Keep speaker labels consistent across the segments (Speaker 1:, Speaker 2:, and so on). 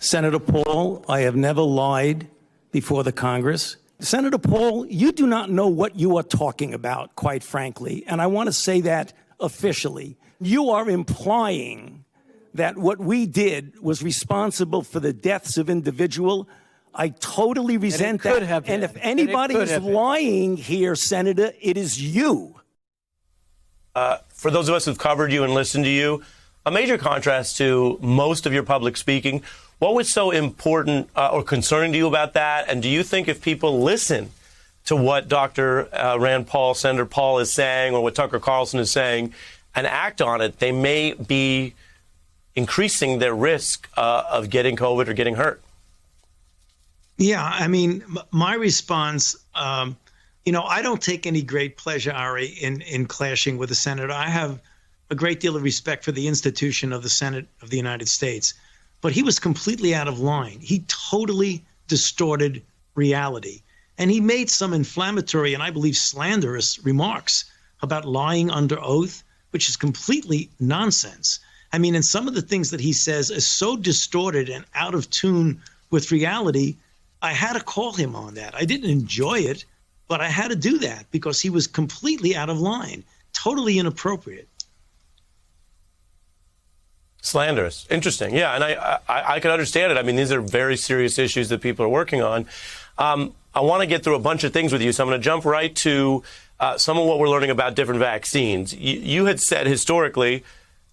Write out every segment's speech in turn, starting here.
Speaker 1: Senator Paul, I have never lied before the Congress. Senator Paul, you do not know what you are talking about, quite frankly, and I want to say that officially. You are implying that what we did was responsible for the deaths of individuals. I totally resent that. And if anybody is lying here, Senator, it is you.
Speaker 2: For those of us who've covered you and listened to you, a major contrast to most of your public speaking. What was so important or concerning to you about that? And do you think if people listen to what Dr. Rand Paul, Senator Paul is saying, or what Tucker Carlson is saying, and act on it, they may be increasing their risk of getting COVID or getting hurt?
Speaker 3: Yeah, I mean, my response, I don't take any great pleasure, Ari, in clashing with the senator. I have a great deal of respect for the institution of the Senate of the United States. But he was completely out of line. He totally distorted reality. And he made some inflammatory and I believe slanderous remarks about lying under oath, which is completely nonsense. I mean, and some of the things that he says is so distorted and out of tune with reality, I had to call him on that. I didn't enjoy it, but I had to do that because he was completely out of line, totally inappropriate.
Speaker 2: Slanderous. Interesting. Yeah, and I can understand it. I mean, these are very serious issues that people are working on. I want to get through a bunch of things with you, so I'm going to jump right to some of what we're learning about different vaccines. You had said historically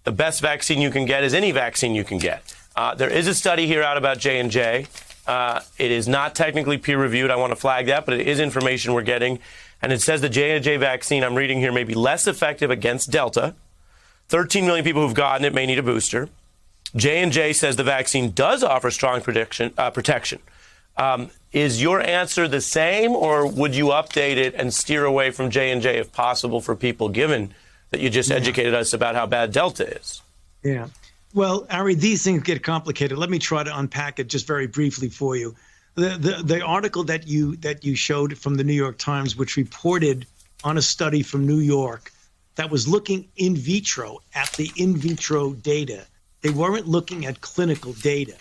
Speaker 2: the best vaccine you can get is any vaccine you can get. There is a study here out about J&J. It is not technically peer-reviewed. I want to flag that, but it is information we're getting. And it says the J&J vaccine, I'm reading here, may be less effective against Delta. 13 million people who've gotten it may need a booster. J&J says the vaccine does offer strong protection. Is your answer the same, or would you update it and steer away from J&J if possible for people, given that you just educated us about how bad Delta is?
Speaker 3: Yeah. Well, Ari, these things get complicated. Let me try to unpack it just very briefly for you. The article that you showed from the New York Times, which reported on a study from New York that was looking in vitro at the in vitro data. They weren't looking at clinical data.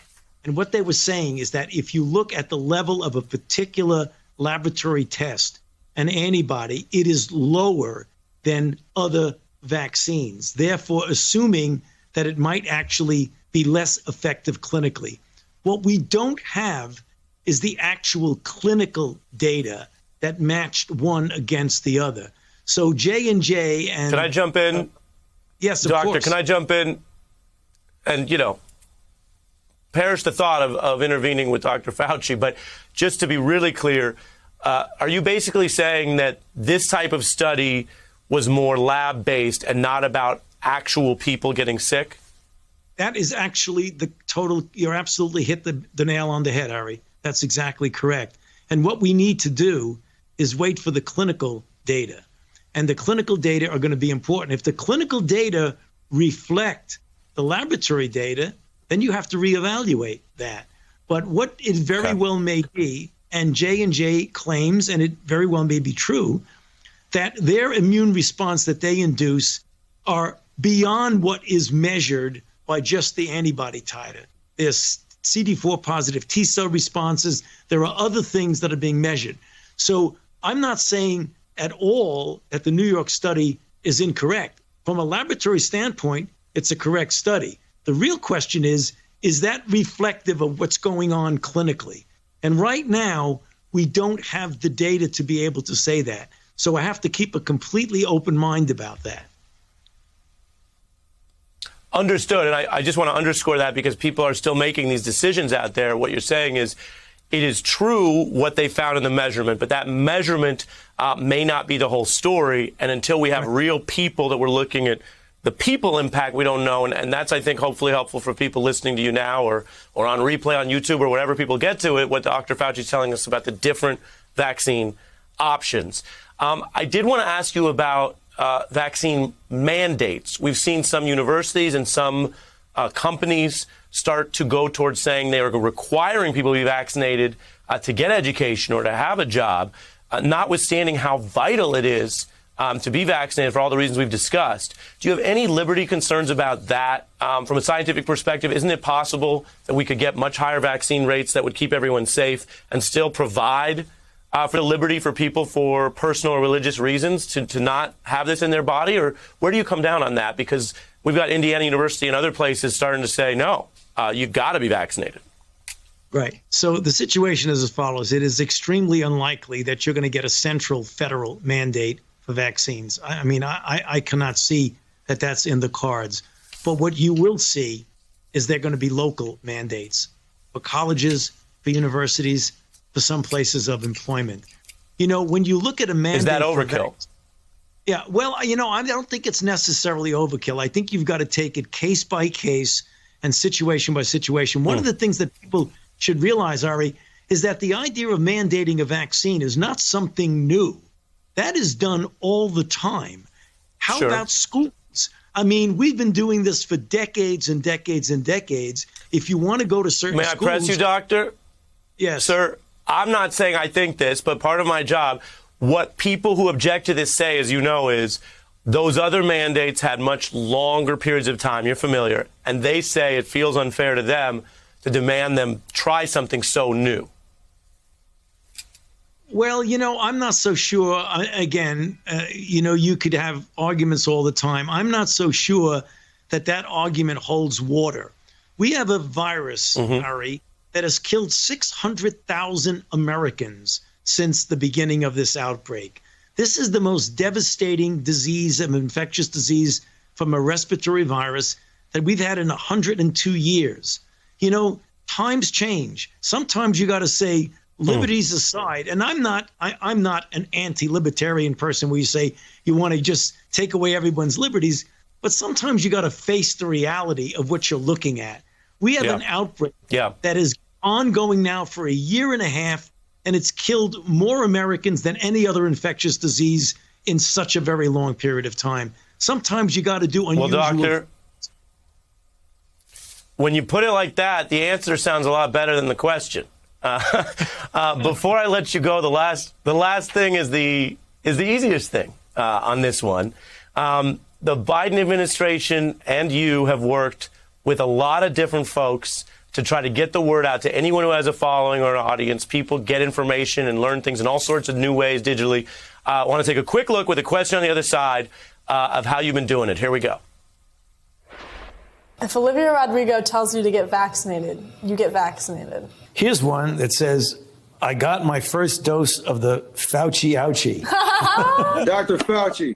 Speaker 3: And what they were saying is that if you look at the level of a particular laboratory test, an antibody, it is lower than other vaccines, therefore assuming that it might actually be less effective clinically. What we don't have is the actual clinical data that matched one against the other. So J&J and...
Speaker 2: Can I jump in?
Speaker 3: Yes, of
Speaker 2: Doctor,
Speaker 3: course.
Speaker 2: can I jump in and, perish the thought of intervening with Dr. Fauci, but just to be really clear, are you basically saying that this type of study was more lab-based and not about actual people getting sick?
Speaker 3: That is actually the total... You're absolutely hit the nail on the head, Ari. That's exactly correct. And what we need to do is wait for the clinical data. And the clinical data are going to be important. If the clinical data reflect the laboratory data, then you have to reevaluate that. But what it very well may be, and J&J claims, and it very well may be true, that their immune response that they induce are beyond what is measured by just the antibody titer. There's CD4 positive T cell responses. There are other things that are being measured. So I'm not saying at all that the New York study is incorrect. From a laboratory standpoint, it's a correct study. The real question is that reflective of what's going on clinically? And right now, we don't have the data to be able to say that. So I have to keep a completely open mind about that.
Speaker 2: Understood. And I just want to underscore that because people are still making these decisions out there. What you're saying is it is true what they found in the measurement, but that measurement may not be the whole story. And until we have real people that we're looking at the people impact, we don't know. And that's, I think, hopefully helpful for people listening to you now or on replay on YouTube or wherever people get to it, what Dr. Fauci is telling us about the different vaccine options. I did want to ask you about vaccine mandates. We've seen some universities and some companies start to go towards saying they are requiring people to be vaccinated to get education or to have a job, notwithstanding how vital it is to be vaccinated for all the reasons we've discussed. Do you have any liberty concerns about that? From a scientific perspective, isn't it possible that we could get much higher vaccine rates that would keep everyone safe and still provide for the liberty for people for personal or religious reasons to not have this in their body? Or where do you come down on that? Because we've got Indiana University and other places starting to say, no, you've got to be vaccinated.
Speaker 3: Right. So the situation is as follows. It is extremely unlikely that you're going to get a central federal mandate for vaccines. I mean, I cannot see that that's in the cards. But what you will see is there going to be local mandates for colleges, for universities, for some places of employment. You know, when you look at a mandate...
Speaker 2: Is that overkill?
Speaker 3: Yeah, well, you know, I don't think it's necessarily overkill. I think you've got to take it case by case and situation by situation. One of the things that people should realize, Ari, is that the idea of mandating a vaccine is not something new. That is done all the time. How about schools? I mean, we've been doing this for decades and decades and decades. If you want to go to certain schools...
Speaker 2: May I press you, Doctor?
Speaker 3: Yes.
Speaker 2: Sir, I'm not saying I think this, but part of my job, what people who object to this say, as you know, is those other mandates had much longer periods of time. You're familiar. And they say it feels unfair to them to demand them try something so new.
Speaker 3: Well, you know, I'm not so sure. Again, you know, you could have arguments all the time. I'm not so sure that that argument holds water. We have a virus, Ari, that has killed 600,000 Americans since the beginning of this outbreak. This is the most devastating disease, an infectious disease from a respiratory virus that we've had in 102 years. You know, times change. Sometimes you got to say, liberties aside, and I'm not an anti-libertarian person where you say you want to just take away everyone's liberties, but sometimes you got to face the reality of what you're looking at. We have an outbreak that is ongoing now for a year and a half, and it's killed more Americans than any other infectious disease in such a very long period of time. Sometimes you got to do unusual...
Speaker 2: Well, Doctor, when you put it like that, the answer sounds a lot better than the question. Before I let you go, the last thing is the easiest thing on this one. The Biden administration and you have worked with a lot of different folks to try to get the word out to anyone who has a following or an audience. People get information and learn things in all sorts of new ways digitally. I want to take a quick look with a question on the other side of how you've been doing it. Here we go.
Speaker 4: If Olivia Rodrigo tells you to get vaccinated, you get vaccinated.
Speaker 1: Here's one that says, I got my first dose of the Fauci ouchie.
Speaker 5: Dr. Fauci.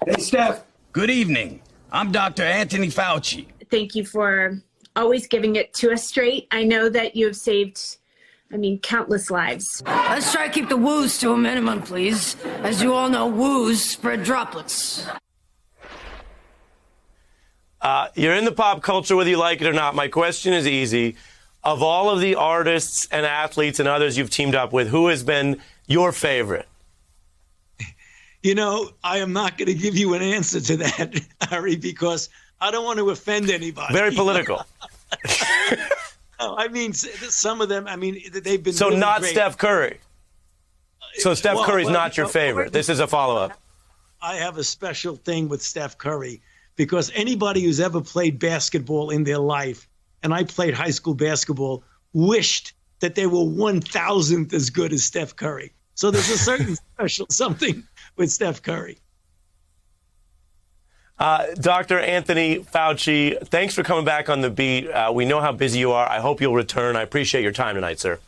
Speaker 6: Hey, Steph. Good evening. I'm Dr. Anthony Fauci.
Speaker 7: Thank you for always giving it to us straight. I know that you have saved, countless lives.
Speaker 8: Let's try to keep the woos to a minimum, please. As you all know, woos spread droplets.
Speaker 2: You're in the pop culture whether you like it or not. My question is easy. Of all of the artists and athletes and others you've teamed up with, who has been your favorite?
Speaker 3: You know, I am not going to give you an answer to that, Ari, because I don't want to offend anybody.
Speaker 2: Very political.
Speaker 3: No, I mean, some of them, they've been
Speaker 2: So
Speaker 3: really
Speaker 2: not
Speaker 3: great.
Speaker 2: Steph Curry. So Steph Curry's not your favorite. This is a follow-up.
Speaker 3: I have a special thing with Steph Curry because anybody who's ever played basketball in their life, and I played high school basketball, wished that they were 1,000th as good as Steph Curry. So there's a certain special something with Steph Curry.
Speaker 2: Dr. Anthony Fauci, thanks for coming back on The Beat. We know how busy you are. I hope you'll return. I appreciate your time tonight, sir.